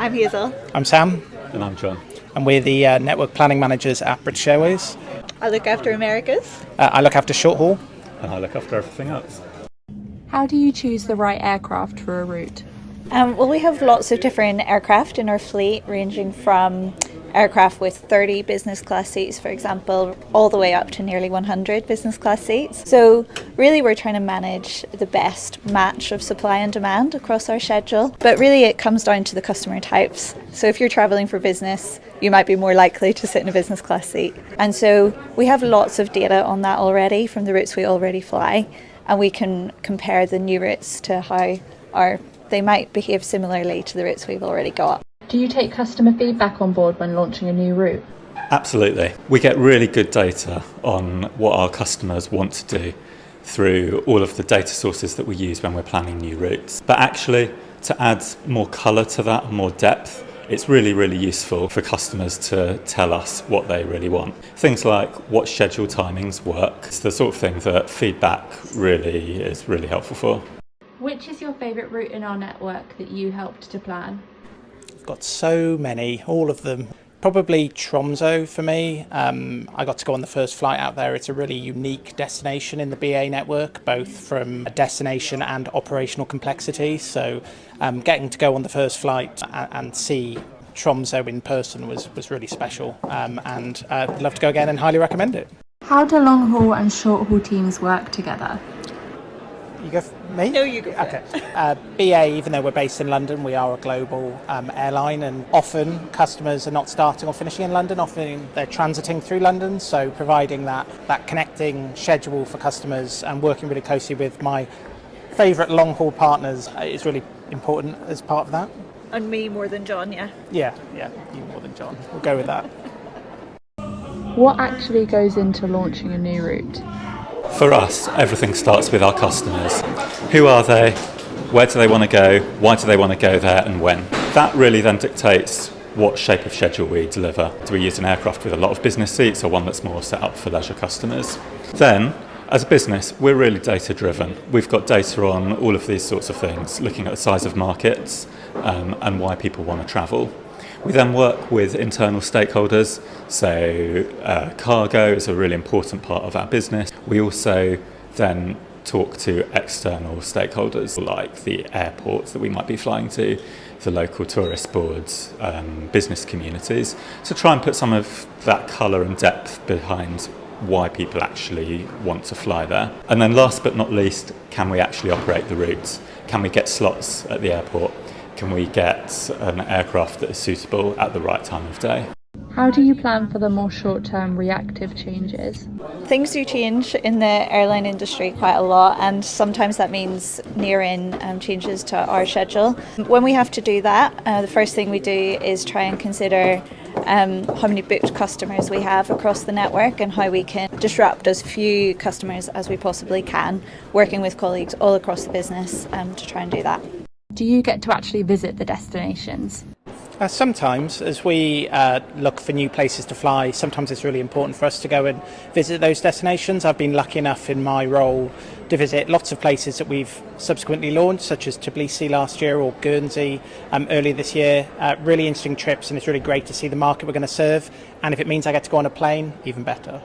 I'm Hazel. I'm Sam, And I'm John. and we're the network planning managers at British Airways. I look after Americas. I look after short haul. And I look after everything else. How do you choose the right aircraft for a route? Well, we have lots of different aircraft in our fleet, ranging from aircraft with 30 business class seats, for example, all the way up to nearly 100 business class seats. So really we're trying to manage the best match of supply and demand across our schedule. But really it comes down to the customer types. So if you're travelling for business, you might be more likely to sit in a business class seat. And so we have lots of data on that already from the routes we already fly. And we can compare the new routes to how they might behave similarly to the routes we've already got. Do you take customer feedback on board when launching a new route? Absolutely. We get really good data on what our customers want to do through all of the data sources that we use when we're planning new routes. But actually, to add more colour to that, more depth, it's really, really useful for customers to tell us what they really want. Things like what schedule timings work. It's the sort of thing that feedback really is really helpful for. Which is your favourite route in our network that you helped to plan? I've got so many, all of them. Probably Tromsø for me. I got to go on the first flight out there. It's a really unique destination in the BA network, both from a destination and operational complexity. So getting to go on the first flight and see Tromsø in person was really special. And I'd love to go again and highly recommend it. How do long haul and short haul teams work together? You go for me? No, you go for Okay. BA, even though we're based in London, we are a global airline, and often customers are not starting or finishing in London, often they're transiting through London, so providing that connecting schedule for customers and working really closely with my favourite long-haul partners is really important as part of that. And me more than John, yeah. Yeah, you more than John. We'll go with that. What actually goes into launching a new route? For us, everything starts with our customers. Who are they? Where do they want to go? Why do they want to go there and when? That really then dictates what shape of schedule we deliver. Do we use an aircraft with a lot of business seats or one that's more set up for leisure customers? Then, as a business, we're really data driven. We've got data on all of these sorts of things, looking at the size of markets and why people want to travel. We then work with internal stakeholders, so cargo is a really important part of our business. We also then talk to external stakeholders like the airports that we might be flying to, the local tourist boards, business communities, to try and put some of that colour and depth behind why people actually want to fly there. And then last but not least, can we actually operate the routes? Can we get slots at the airport? Can we get an aircraft that is suitable at the right time of day? How do you plan for the more short-term reactive changes? Things do change in the airline industry quite a lot, and sometimes that means near-in changes to our schedule. When we have to do that, the first thing we do is try and consider how many booked customers we have across the network and how we can disrupt as few customers as we possibly can, working with colleagues all across the business to try and do that. Do you get to actually visit the destinations? Sometimes, as we look for new places to fly, sometimes it's really important for us to go and visit those destinations. I've been lucky enough in my role to visit lots of places that we've subsequently launched, such as Tbilisi last year or Guernsey earlier this year. Really interesting trips, and it's really great to see the market we're going to serve. And if it means I get to go on a plane, even better.